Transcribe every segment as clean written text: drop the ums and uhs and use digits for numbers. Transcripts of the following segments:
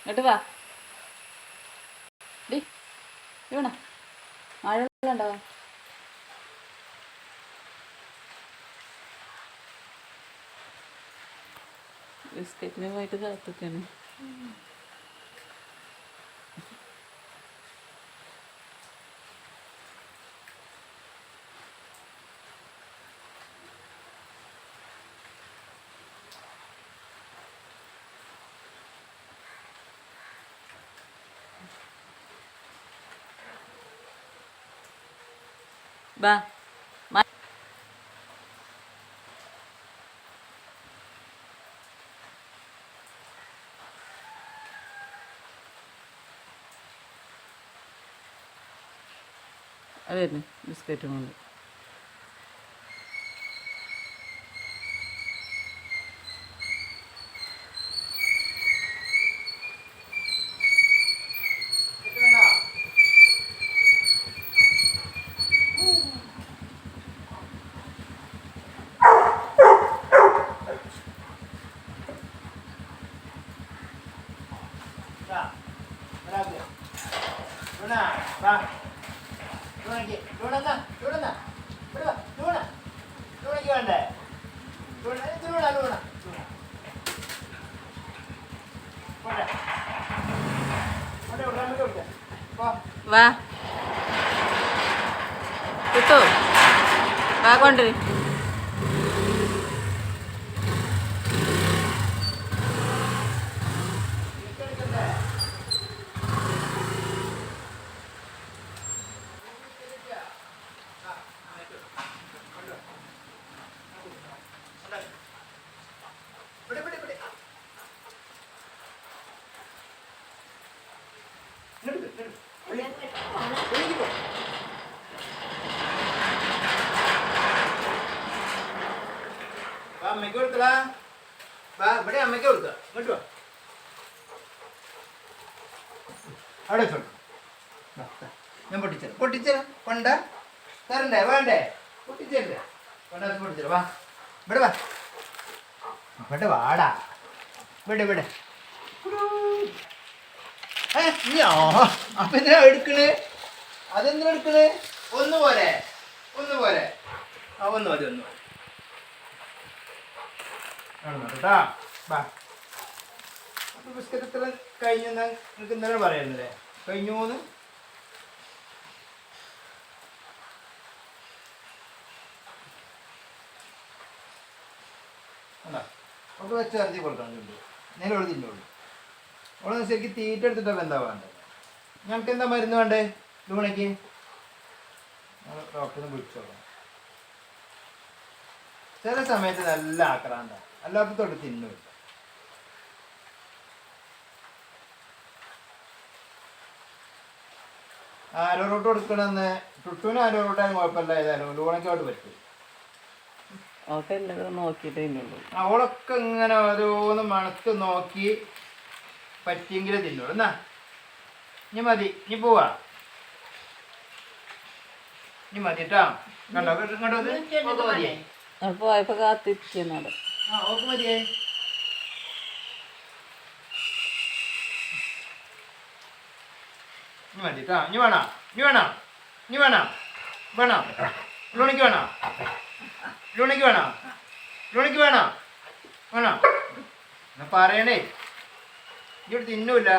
എന്നിട്ട് വാ ഡി വീണ മഴ ഉണ്ടാവാ ബിസ്ക്കറ്റിന് പോയിട്ട് കാത്തിക്കാണ്. ബാ അതായിരുന്നു ബിസ്ക്കറ്റും കൊണ്ട്. വാ കിട്ടോ വാ കൊണ്ടുവരും. അമ്മയ്ക്ക് കൊടുക്കലാ. ഇവിടെ അമ്മയ്ക്ക് കൊടുക്കുക. ഇങ്ങോട്ട് വാ. അവിടെ ഞാൻ പൊട്ടിച്ചരാം കൊണ്ട തരണ്ടേ വേണ്ടേ? പൊട്ടിച്ചരണ്ടേ? പൊട്ടിച്ചരാ. വാ ഇവിടെ വാ. ഇവിടെ വാടാ. ഇവിടെ അപ്പൊ എന്തിനാ എടുക്കണ്? അതെന്തിനാ എടുക്കണ്? ഒന്ന് പോരെ ആ ഒന്ന് മതി. കേട്ടാ ബാ. അപ്പൊ ബിസ്ക്കറ്റ് ഇത്ര കഴിഞ്ഞെന്നാ നിങ്ങൾക്ക് ഇന്നലെ പറയുന്നില്ലേ കഴിഞ്ഞൂന്ന്? അല്ല ഒക്കെ വെച്ച് ഇറച്ചി കൊടുക്കാൻ ചുണ്ട് നേരെ ഓള് തിന്നോളൂ. ഓള് ശരിക്കും തീറ്റ എടുത്തിട്ടൊക്കെ എന്താ വേണ്ടത്? ഞങ്ങൾക്ക് എന്താ മരുന്ന് വേണ്ടേ ലൂണയ്ക്ക്? ഡോക്ടറിനെ വിളിച്ചോളാം. ചില സമയത്ത് നല്ല ആക്രാന്ത, അല്ലാത്ത തൊട്ട് തിന്നില്ല. ആരോട്ട് കൊടുക്കണമെന്ന് ടുട്ടുവിന് ആരോട്ടായാലും കുഴപ്പമില്ല. ഏതായാലും ലൂണയ്ക്ക് അവിടെ പറ്റും. നോക്കിയിട്ടേ അവളൊക്കെ ഇങ്ങനെ ഓരോന്ന് മണത്ത് നോക്കി പറ്റിയെങ്കിലേ തിന്നോളൂ. എന്നാ ഇനി മതി, ഇനി പോവാ. ഇനി മതി കേട്ടാ. കണ്ടോ ഇങ്ങോട്ട് മതിയേ? പോയപ്പോ കാത്തിരിക്കുന്നത് ഓക്ക് മതിയേ. ഇനി മതി കേട്ടാ. ഇനി വേണോ ലൂണിക്ക് വേണോ എന്നാ പറയണേ. ഇവിടെ തിന്നൂല്ല.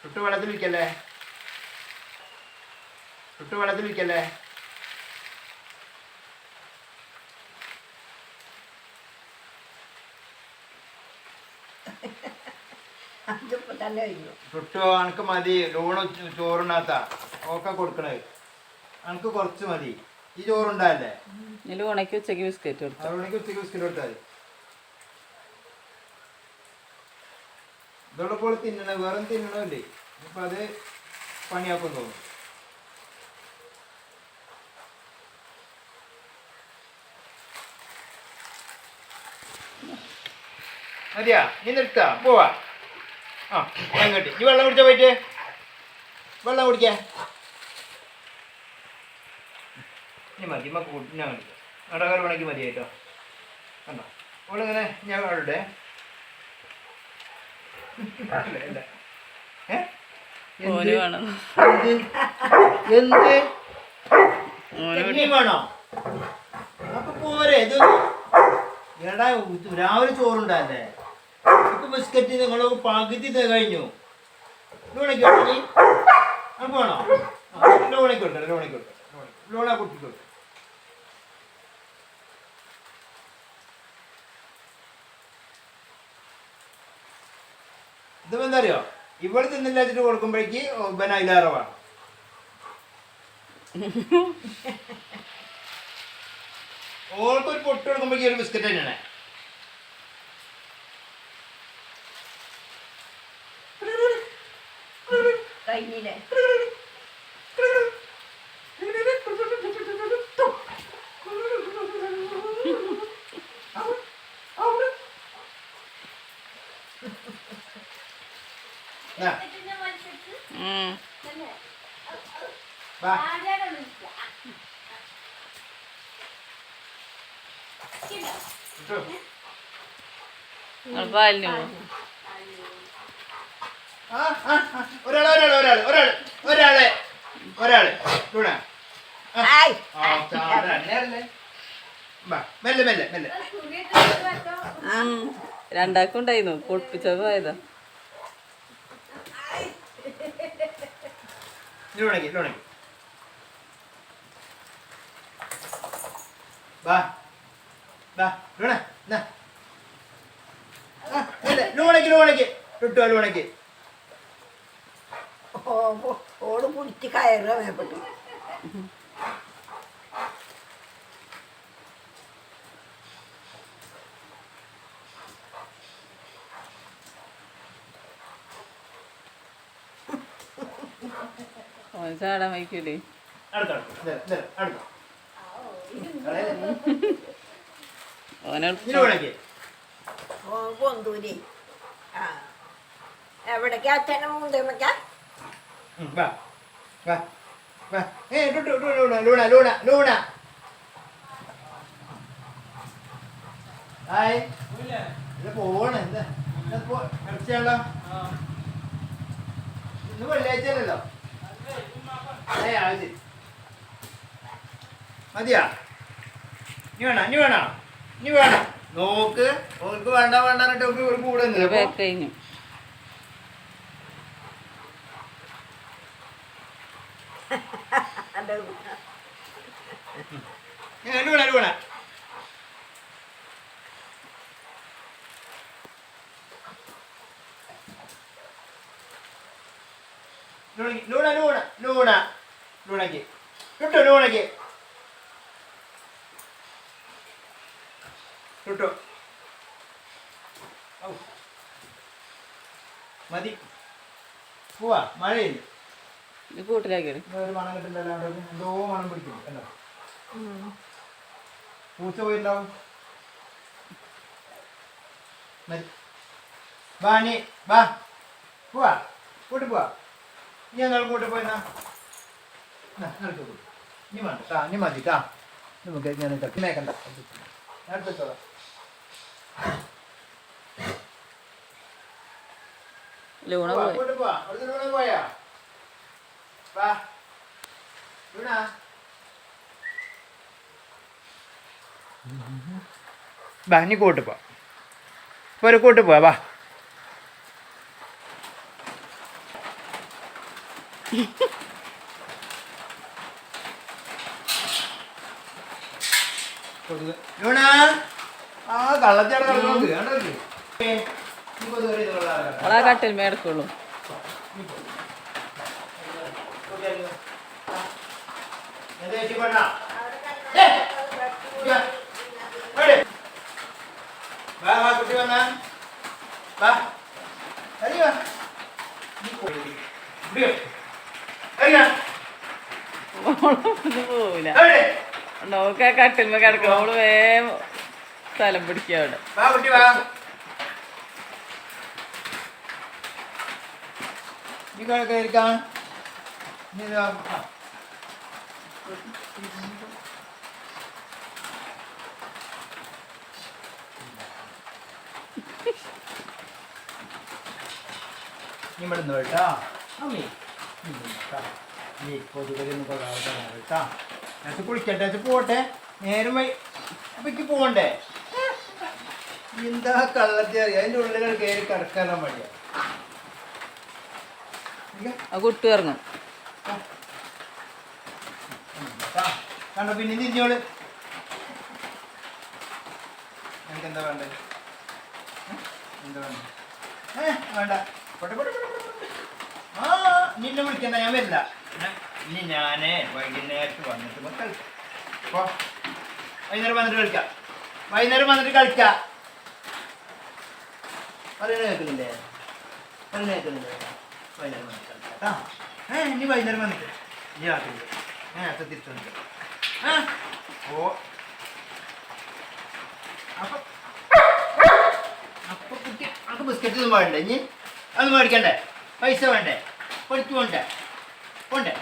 ചുട്ടു വെള്ളത്തിൽ വിൽക്കല്ലേ. ചുട്ടോ അനക്ക് മതി. ലൂണ് ചോറുണ്ടാത്ത ഒക്കെ കൊടുക്കണേ. അനക്ക് കുറച്ച് മതി. ഈ ചോറുണ്ടായല്ലേ? ലൂണയ്ക്ക് ഉച്ചക്ക് ബിസ്ക്കറ്റ് കൊടുത്തു. കൊടുത്താൽ മതി. ഇതോടെ പോലെ തിന്നണേ, വേറെ തിന്നണല്ലേ? അപ്പൊ അത് പണിയാക്കും തോന്നും. മതിയാ? നീ നിർത്താ പോവാ. ഞാൻ കേട്ടി. നീ വെള്ളം കുടിച്ചാ പോയിട്ട് വെള്ളം കുടിക്കാ. ഇനി മതി ഞാൻ കുടിക്കാം. നടക്കാറ് പണിക്ക് മതിയായിട്ടോ. കണ്ടോ ഓളിങ്ങനെ ഞാൻ അവളുടെ ഏ? ഓന് വേണം. എന്ത് എന്ത് ഓന് ചട്നി വേണോ? അപ്പൊ പോരെ ഇത് എടാ രാവിലെ ചോറുണ്ടല്ലേ ഇപ്പൊ ബിസ്ക്കറ്റ് നിങ്ങൾ പകുതി കഴിഞ്ഞു. ലോണയ്ക്ക് നമുക്ക് വേണോ? ലോണയ്ക്ക് കൊടുക്കാം, ലോണയ്ക്ക് കൊടുക്കാം, ലോണാ കുട്ടിക്ക് കൊടുക്കാം. ഇതിപ്പോ എന്താ അറിയോ, ഇവിടെ തിന്നില്ല വെച്ചിട്ട് കൊടുക്കുമ്പോഴേക്ക് പിന്നെ അതിലേറെ വേണം. ഓൾക്കൊരു പൊട്ട് കൊടുക്കുമ്പോഴേക്ക് ഒരു ബിസ്ക്കറ്റ് തന്നെയാണ്. കഴിഞ്ഞില്ലേ? പാലിന് പോകും. മെല്ലെ മെല്ലെ മെല്ലെ രണ്ടാക്കും ഉണ്ടായിരുന്നു, പൊട്ടിച്ചത് പോയതാ. ലോണയ്ക്ക് ലോണയ്ക്ക് വാ വാ ലോണ ലോണയ്ക്ക് ലോണയ്ക്ക് കിട്ടുക ലോണയ്ക്ക്. ഓട് പിടിച്ച് കയറുക മേപ്പെട്ട്. ഓൻ ചാടാൻ വയ്ക്കൂലേ. ലോണയ്ക്ക് പൊന്തൂരി എവിടേക്ക് അച്ഛനും മുന്തമ്മയ്ക്ക വാ വാ വാ Luna Luna Luna Luna hi പോണ എന്താ കളിച്ചാണല്ലോ. ഇന്ന് വെള്ളിയാഴ്ചയല്ലോ. അത് മതിയാ? ഇനി വേണോ ഇനി വേണോ ഇനി വേണോ? നോക്ക് ഓർക്ക് വേണ്ട വേണ്ട ഒരു കൂടെ കഴിഞ്ഞു. Luna Luna Luna Luna Luna ലൂണയ്ക്ക് കിട്ടോ ലൂണയ്ക്ക് കിട്ടോ. മതി പോവാ, മഴയില്ല. ഇത് കൂട്ടിലാക്കിയത് ഒരു മണം കിട്ടുന്നല്ലോ, എന്തോ മണം പിടിക്കും. കണ്ടോ പൂച്ച പോയിട്ടുണ്ടാവും. വാ നീ വാ പോവാ കൂട്ടി പോവാ. ഞങ്ങൾ കൂട്ടി പോയെന്നാ ഇനി വേണ്ട ട്ടാ, ഇനി മതി ട്ടാ. നമുക്ക് ഞാൻ മേക്കണ്ട അടുത്തോളാം. ലൂണ പോയി. കൂട്ടി പോവാ. അവിടുന്ന് ലൂണ പോയാ വാ ലൂണ വാ നീ കൂട്ടി പോവാ. ഒരു കൂട്ടി പോവാ വാ. ലൂണ ആ കള്ളച്ചാട അവളാ കട്ടിൽ മേടക്കുള്ളൂ. കുട്ടി വന്ന വാ അറിയാ പോവില്ല. നോക്കാ കട്ടിൽമ കിടക്കണം. അവള് വേഗം സ്ഥലം പിടിക്കുക അവിടെ. വാ കുട്ടി വാ. നീ കയറിക്കാം. ഇവിടെ നിന്ന് കേട്ടാ അമ്മി നീ കൊതുകരി ഒന്ന് കൊള്ളാതെ കേട്ടാ ഞാൻ കുളിക്കട്ടെ പോട്ടെ നേരം വൈ അപ്പക്ക് പോകണ്ടേ എന്താ കള്ളത്തി അറിയാം അതിൻ്റെ ഉള്ളിൽ കയറി കിടക്കാൻ മടിയാ ആ കുട്ടി ഇറങ്ങും. കണ്ടോ പിന്നെ തിരിഞ്ഞോള് എനിക്ക് എന്താ വേണ്ടേ എന്താ വേണ്ട വേണ്ട പോട്ടെ പോട്ടെ ആ നിന്നെ വിളിക്കണ്ട ഞാൻ വരില്ല ഇനി ഞാനേ വൈകുന്നേരത്ത് വന്നിട്ട് കളിക്കാം പോ വൈകുന്നേരം വന്നിട്ട് കളിക്കാം വൈകുന്നേരം വന്നിട്ട് കളിക്കാം പറയുന്നത് കേൾക്കുന്നില്ലേ പറയുന്നത് കേൾക്കുന്നില്ലേ വൈകുന്നേരം വന്നിട്ട് കളിക്കാം കേട്ടോ ഇനി വൈകുന്നേരം വന്നിട്ട് ഇനി രാത്രി നേരത്തെ തിരിച്ചു വന്നിട്ട് ഓ അപ്പൊ കുട്ടി നമുക്ക് ബിസ്ക്കറ്റ് ഒന്നും വേണ്ടേ ഇനി അതൊന്നും മേടിക്കണ്ടേ പൈസ വേണ്ടേ പഠിച്ചു പോണ്ടേ പോണ്ടേ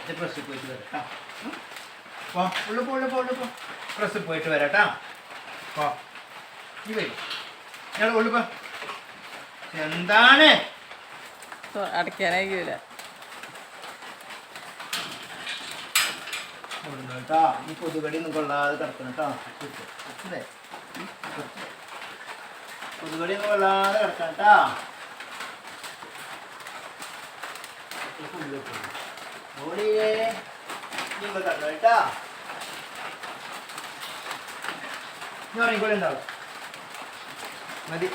ഇത് പ്രസ്സിൽ പോയിട്ട് വരാം കേട്ടോ ഉള്ളു പ്രസ്സിൽ പോയിട്ട് വരാം കേട്ടോ പോ നീ വരും ഞങ്ങൾ ഉള്ളു പോ എന്താണ് അടയ്ക്കാനായിക്കൂല. കേട്ടോ ഈ കൊതുകടി ഒന്നും കൊള്ളാതെ കിടക്കണം കേട്ടോ കൊതുകടി ഒന്നും കൊള്ളാതെ കിടക്കണം കേട്ടോ ഓടിയേ നിങ്ങൾ കണ്ടോ കേട്ടാ ഞാൻ ഇറങ്ങിക്കോളെ ഉണ്ടാവും മതി